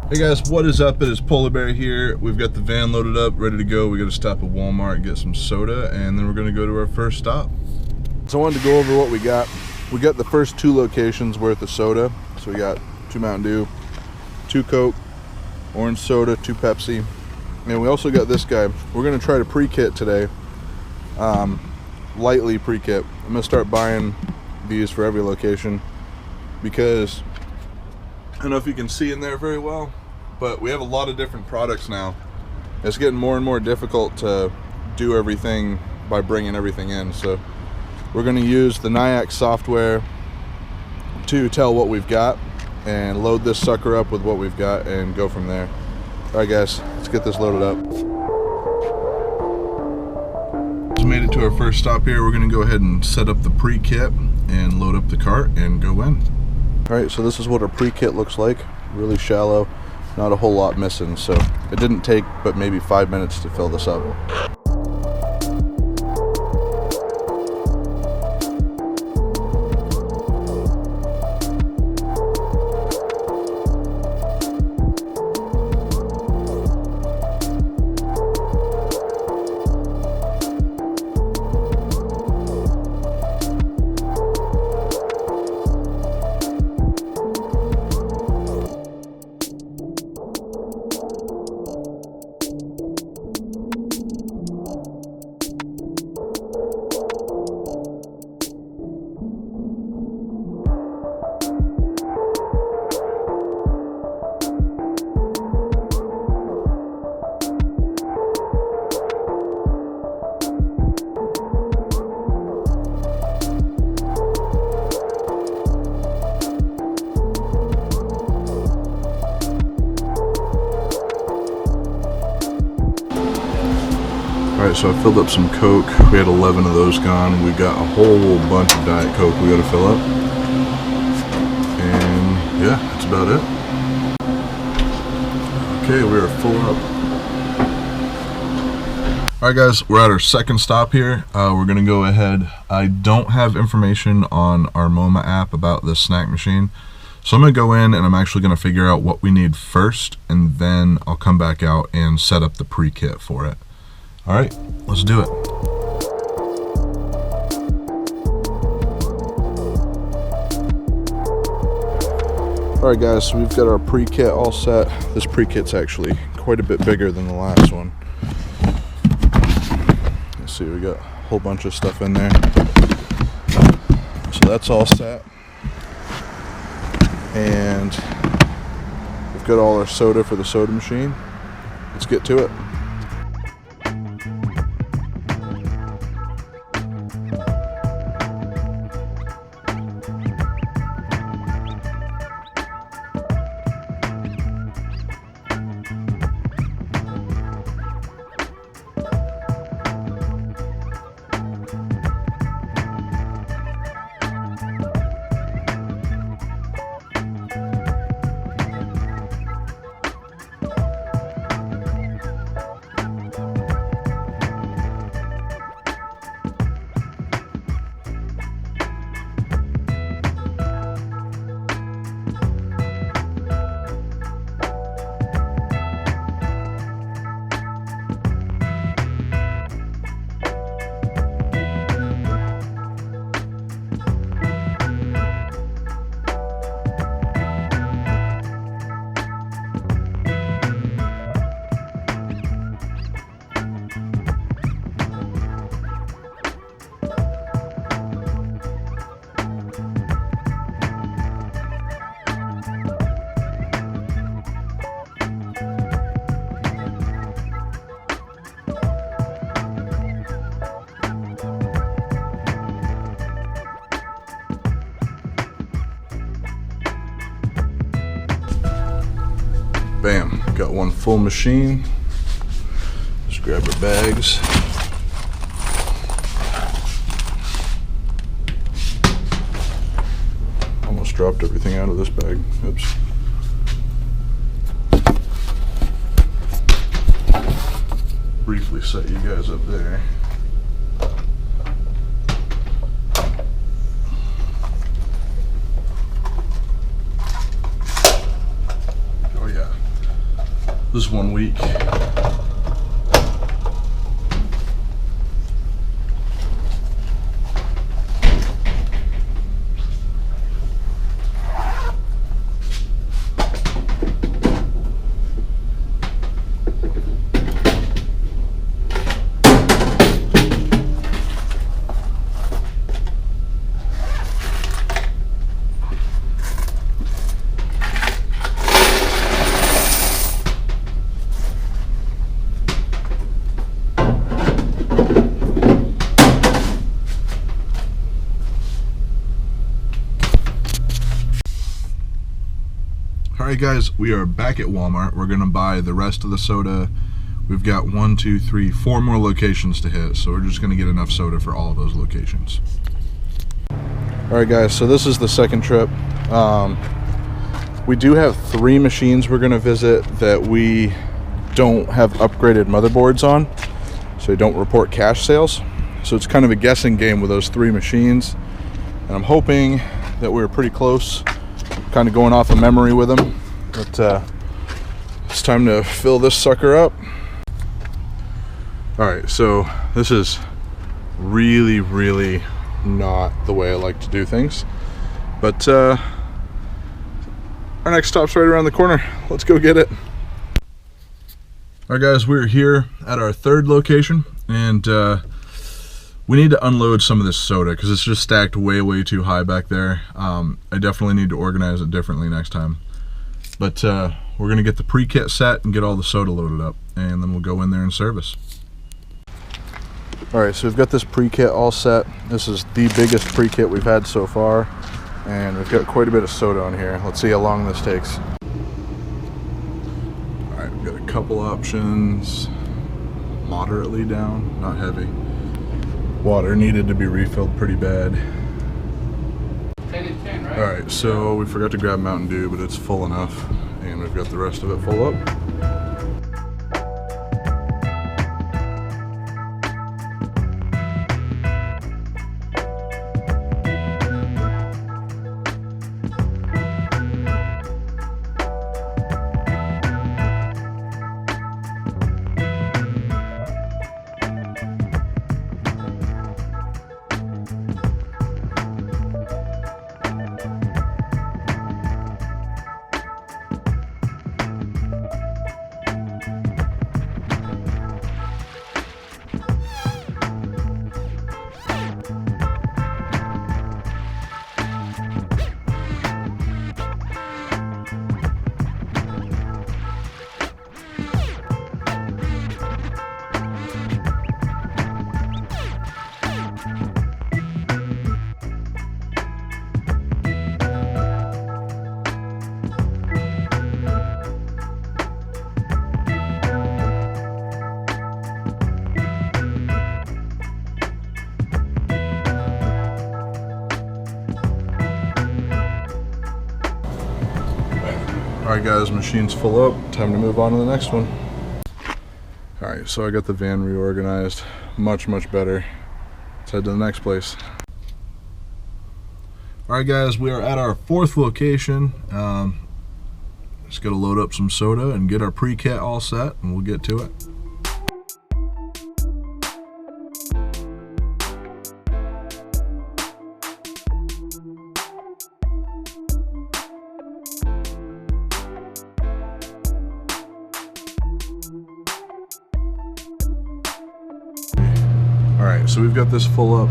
Hey guys, what is up? It is Polar Bear here. We've got the van loaded up, ready to go. We got to stop at Walmart and get some soda, and then we're going to go to our first stop. So I wanted to go over what we got. We got the first 2 locations worth of soda. So we got 2 Mountain Dew, 2 Coke, orange soda, 2 Pepsi, and we also got this guy. We're going to try to pre-kit today, lightly pre-kit. I'm going to start buying these for every location because I don't know if you can see in there very well, but we have a lot of different products now. It's getting more and more difficult to do everything by bringing everything in. So we're going to use the Nyack software to tell what we've got and load this sucker up with what we've got and go from there. All right guys, let's get this loaded up. Just made it to our first stop here. We're going to go ahead and set up the pre-kit and load up the cart and go in. Alright, so this is what our pre-kit looks like. Really shallow, not a whole lot missing, so it didn't take but maybe 5 minutes to fill this up. Alright, so I filled up some Coke. We had 11 of those gone. We got a whole bunch of Diet Coke we got to fill up. And yeah, that's about it. Okay, we are full up. Alright guys, we're at our second stop here. We're going to go ahead. I don't have information on our MoMA app about this snack machine. So I'm going to go in and I'm actually going to figure out what we need first, and then I'll come back out and set up the pre-kit for it. All right, let's do it. All right, guys, so we've got our pre-kit all set. This pre-kit's actually quite a bit bigger than the last one. Let's see, we got a whole bunch of stuff in there. So that's all set. And we've got all our soda for the soda machine. Let's get to it. Bam, got one full machine. Just grab our bags. Almost dropped everything out of this bag. Oops. Briefly set you guys up there. Oh yeah. this 1 week. Alright guys, we are back at Walmart. We're going to buy the rest of the soda. We've got 1, 2, 3, 4 more locations to hit, so we're just going to get enough soda for all of those locations. Alright guys, so this is the second trip. We do have 3 machines we're going to visit that we don't have upgraded motherboards on, so they don't report cash sales. So it's kind of a guessing game with those 3 machines, and I'm hoping that we're pretty close. Kind of going off of memory with them, but it's time to fill this sucker up. Alright, so this is really not the way I like to do things, but our next stop's right around the corner. Let's go get it. Alright guys, we're here at our 3rd location, and we need to unload some of this soda because it's just stacked way too high back there. I definitely need to organize it differently next time. But we're going to get the pre-kit set and get all the soda loaded up, and then we'll go in there and service. Alright, so we've got this pre-kit all set. This is the biggest pre-kit we've had so far, and we've got quite a bit of soda on here. Let's see how long this takes. Alright, we've got a couple options. Moderately down, not heavy. Water needed to be refilled pretty bad. 10 and 10, right? Alright, so we forgot to grab Mountain Dew, but it's full enough, and we've got the rest of it full up. Alright guys, machine's full up. Time to move on to the next one. Alright, so I got the van reorganized. Much better. Let's head to the next place. Alright guys, we are at our 4th location. Just gotta load up some soda and get our pre-kit all set, and we'll get to it. Alright, so we've got this full up.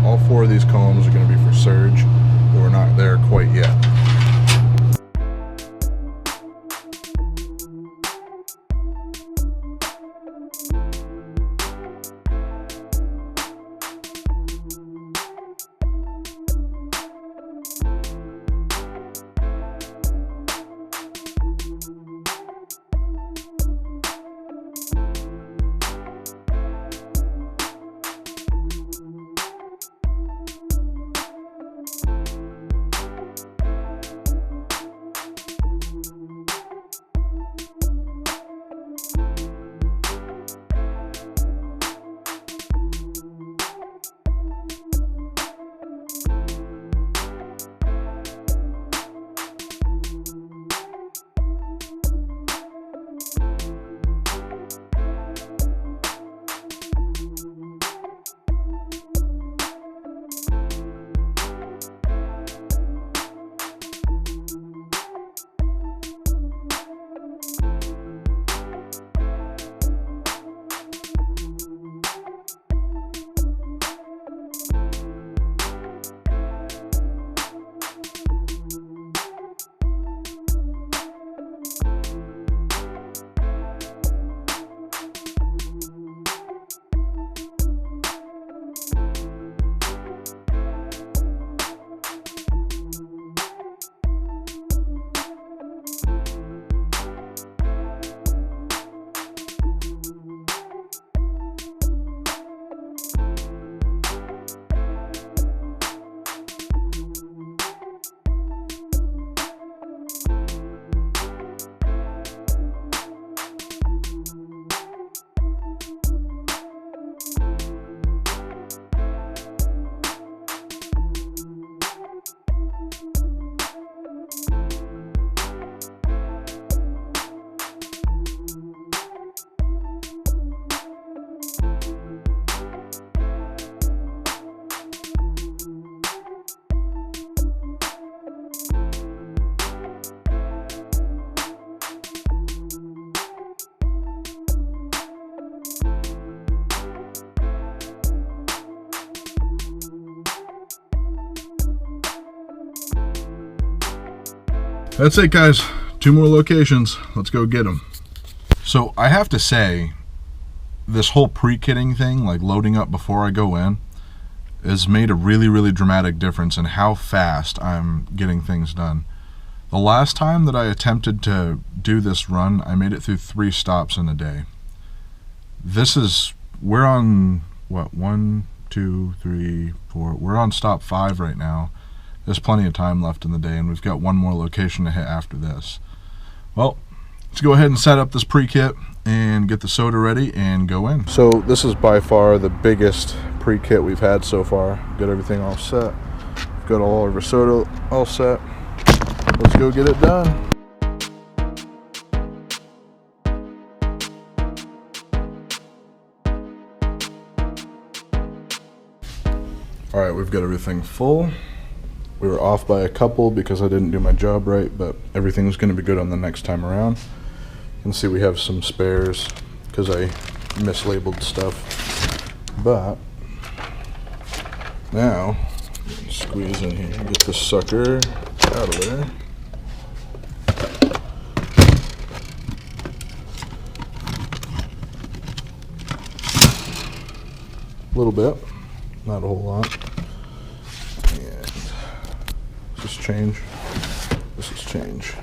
All 4 of these columns are going to be for surge, but we're not there quite yet. That's it, guys. 2 more locations. Let's go get them. So I have to say, this whole pre-kitting thing, like loading up before I go in, has made a really, really dramatic difference in how fast I'm getting things done. The last time that I attempted to do this run, I made it through 3 stops in a day. We're on, what, 1, 2, 3, 4, we're on stop 5 right now. There's plenty of time left in the day, and we've got 1 more location to hit after this. Well, let's go ahead and set up this pre-kit and get the soda ready and go in. So this is by far the biggest pre-kit we've had so far. Got everything all set. We've got all of our soda all set. Let's go get it done. All right, we've got everything full. We were off by a couple because I didn't do my job right, but everything's going to be good on the next time around. You can see we have some spares because I mislabeled stuff. But now, squeeze in here and get this sucker out of there. A little bit, not a whole lot. This is change. This is change.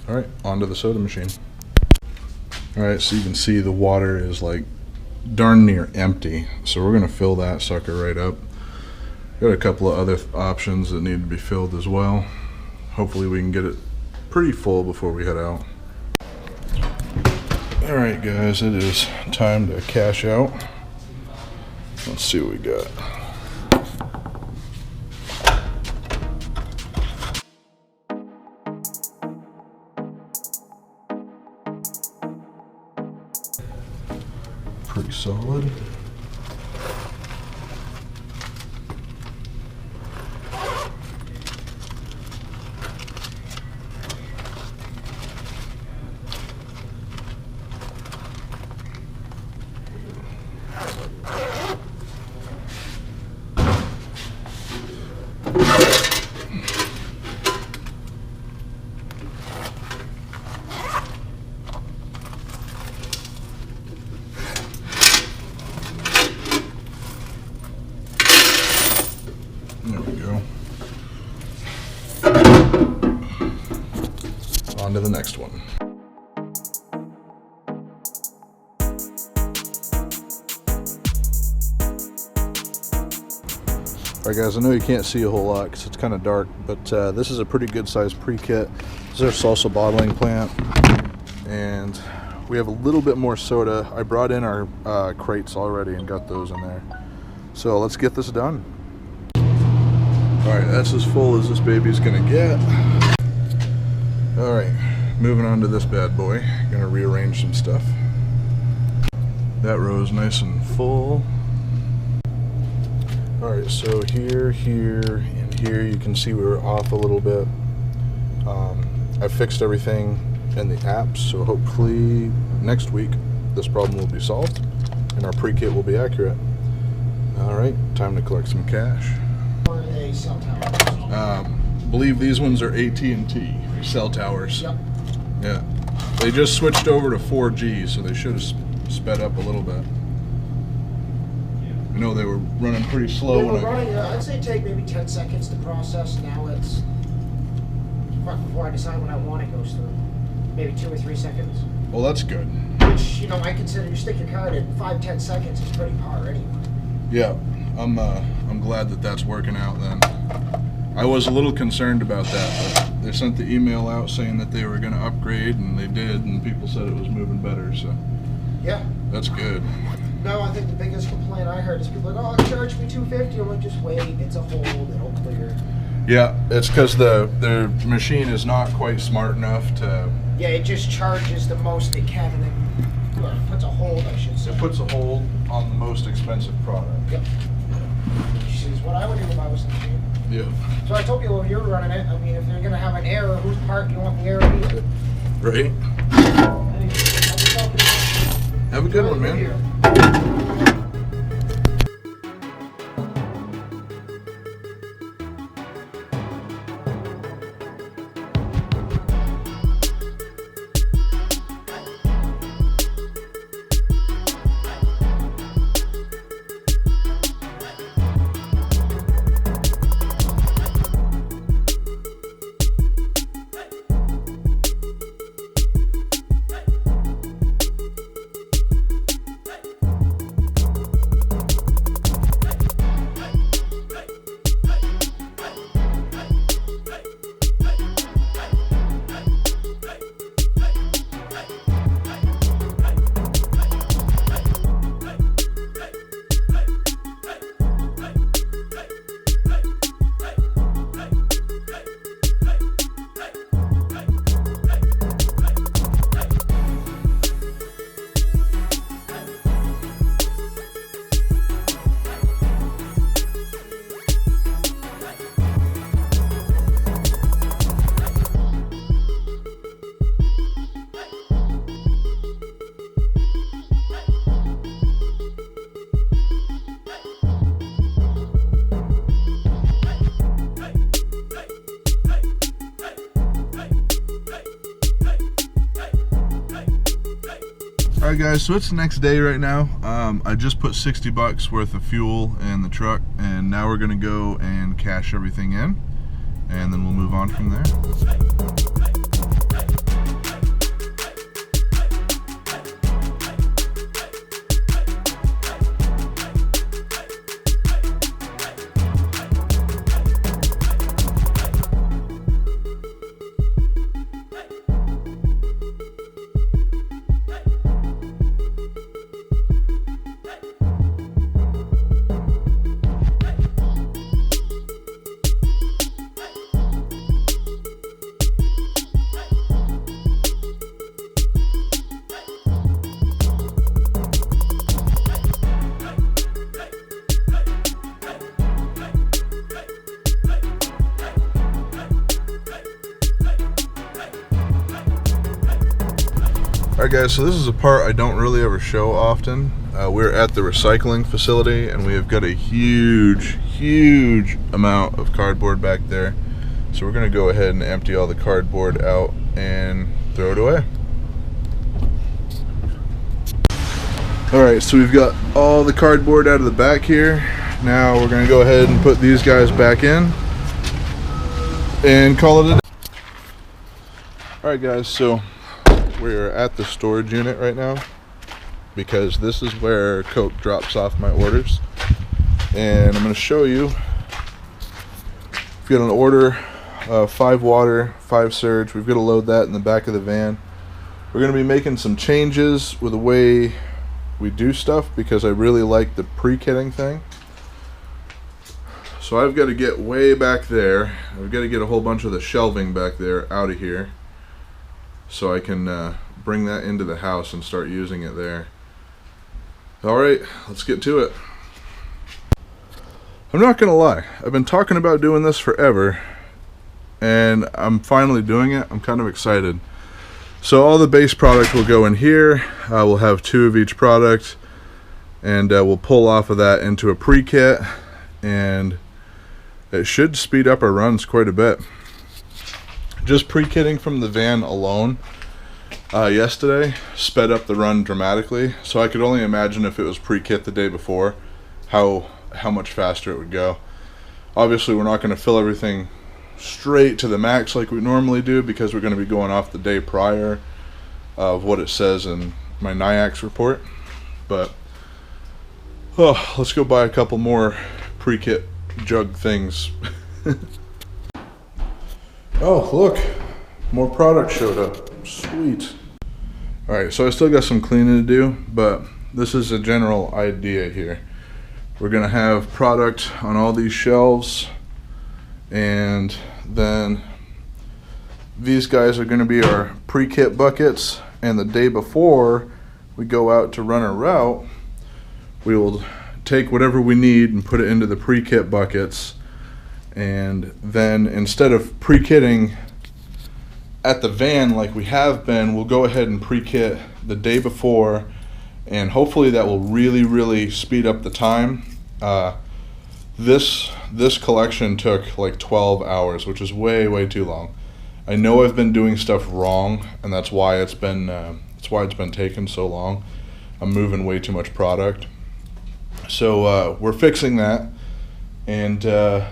All right, onto the soda machine. All right, so you can see the water is like darn near empty. So we're gonna fill that sucker right up. Got a couple of other options that need to be filled as well. Hopefully we can get it pretty full before we head out. All right, guys, it is time to cash out. Let's see what we got. Pretty solid. There we go. On to the next one. Alright guys, I know you can't see a whole lot because it's kind of dark, but this is a pretty good sized pre-kit. This is our salsa bottling plant, and we have a little bit more soda. I brought in our crates already and got those in there. So let's get this done. Alright, that's as full as this baby's gonna get. Alright, moving on to this bad boy. Gonna rearrange some stuff. That row's nice and full. Alright, so here, and here you can see we were off a little bit. I fixed everything in the apps, so hopefully next week this problem will be solved and our pre-kit will be accurate. Alright, time to collect some cash. Believe these ones are AT&T cell towers. Yep. Yeah. They just switched over to 4G, so they should have sped up a little bit. I know they were running pretty slow. They were running, I'd say take maybe 10 seconds to process. Now it's before I decide when I want it goes through. Maybe 2 or 3 seconds. Well, that's good. Which, you know, I consider you stick your card in 5-10 seconds is pretty par anyway. Yeah, I'm glad that that's working out then. I was a little concerned about that, but they sent the email out saying that they were going to upgrade, and they did, and people said it was moving better, so yeah, that's good. No, I think the biggest complaint I heard is people like, oh, charge me $250. I'm like, just wait, it's a hold, it'll clear. Yeah, it's because the machine is not quite smart enough to... Yeah, it just charges the most it can, and then Yeah, it puts a hold, I should say. It puts a hold on the most expensive product. Yep. Which is what I would do if I was the machine. Yeah. So I told people when you're running it, I mean, if you're going to have an error, whose part do you want the error to be? Right. Anyway, Have a good one, man. Alright guys, so it's the next day right now. I just put 60 bucks worth of fuel in the truck, and now we're gonna go and cash everything in, and then we'll move on from there. Alright guys, so this is a part I don't really ever show often. We're at the recycling facility and we have got a huge amount of cardboard back there. So we're going to go ahead and empty all the cardboard out and throw it away. Alright, so we've got all the cardboard out of the back here. Now we're going to go ahead and put these guys back in and call it a day. Alright guys, so we're at the storage unit right now because this is where Coke drops off my orders, and I'm going to show you. We've got an order, 5 water, 5 surge. We've got to load that in the back of the van. We're going to be making some changes with the way we do stuff because I really like the pre-kitting thing. So I've got to get way back there. I've got to get a whole bunch of the shelving back there out of here, so I can bring that into the house and start using it there. Alright, let's get to it. I'm not gonna lie, I've been talking about doing this forever, and I'm finally doing it. I'm kind of excited. So all the base product will go in here. We'll have 2 of each product, and we'll pull off of that into a pre-kit, and it should speed up our runs quite a bit. Just pre-kitting from the van alone yesterday sped up the run dramatically, so I could only imagine if it was pre-kit the day before how much faster it would go. Obviously we're not going to fill everything straight to the max like we normally do because we're going to be going off the day prior of what it says in my NIAX report, but let's go buy a couple more pre-kit jug things. Oh, look, more product showed up. Sweet. Alright, so I still got some cleaning to do, but this is a general idea here. We're going to have product on all these shelves, and then these guys are going to be our pre-kit buckets, and the day before we go out to run our route, we will take whatever we need and put it into the pre-kit buckets, and then instead of pre-kitting at the van like we have been, we'll go ahead and pre-kit the day before, and hopefully that will really speed up the time. This collection took like 12 hours, which is way too long. I know I've been doing stuff wrong, and that's why it's been taking so long. I'm moving way too much product, so we're fixing that, and a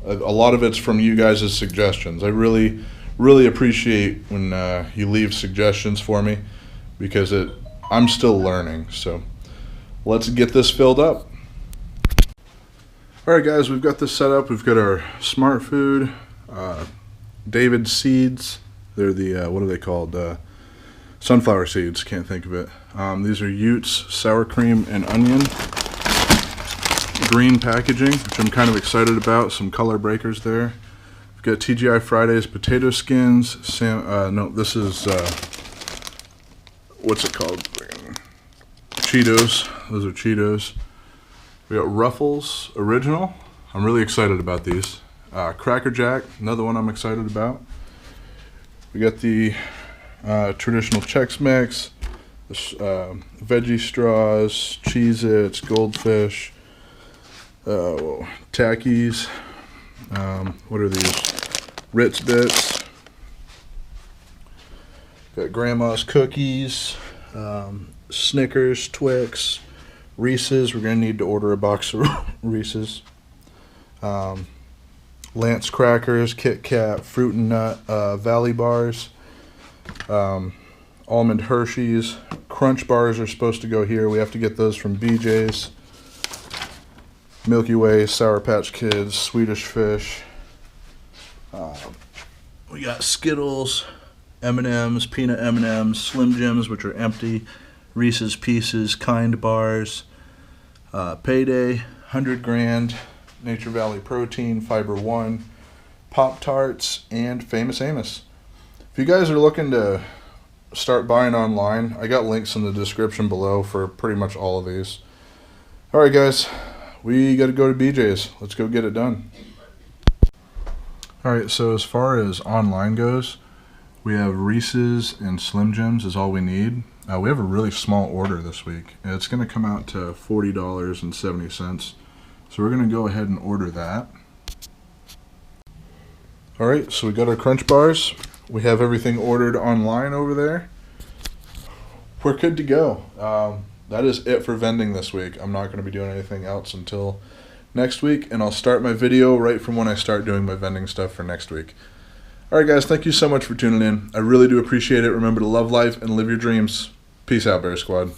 lot of it's from you guys' suggestions. I really appreciate when you leave suggestions for me, because I'm still learning. So let's get this filled up. Alright guys, we've got this set up. We've got our Smart Food David seeds. They're the what are they called? Sunflower seeds, can't think of it. These are Utes, sour cream and onion. Green packaging, which I'm kind of excited about. Some color breakers there. We've got TGI Fridays potato skins. No, this is what's it called? Cheetos. Those are Cheetos. We got Ruffles Original. I'm really excited about these. Cracker Jack, another one I'm excited about. We got the traditional Chex Mix, veggie straws, Cheez-Its, Goldfish, Takis. What are these? Ritz Bits. Got Grandma's Cookies, Snickers, Twix, Reese's. We're going to need to order a box of Reese's. Lance Crackers, Kit Kat, Fruit and Nut, Valley Bars, Almond Hershey's. Crunch Bars are supposed to go here. We have to get those from BJ's. Milky Way, Sour Patch Kids, Swedish Fish. We got Skittles, M&M's, Peanut M&M's, Slim Jims, which are empty, Reese's Pieces, Kind Bars, Payday, 100 Grand, Nature Valley Protein, Fiber One, Pop-Tarts, and Famous Amos. If you guys are looking to start buying online, I got links in the description below for pretty much all of these. Alright guys, we got to go to BJ's. Let's go get it done. Alright, so as far as online goes, we have Reese's and Slim Jims is all we need. We have a really small order this week. It's going to come out to $40.70. So we're going to go ahead and order that. Alright, so we got our Crunch Bars. We have everything ordered online over there. We're good to go. That is it for vending this week. I'm not going to be doing anything else until next week, and I'll start my video right from when I start doing my vending stuff for next week. Alright guys, thank you so much for tuning in. I really do appreciate it. Remember to love life and live your dreams. Peace out, Bear Squad.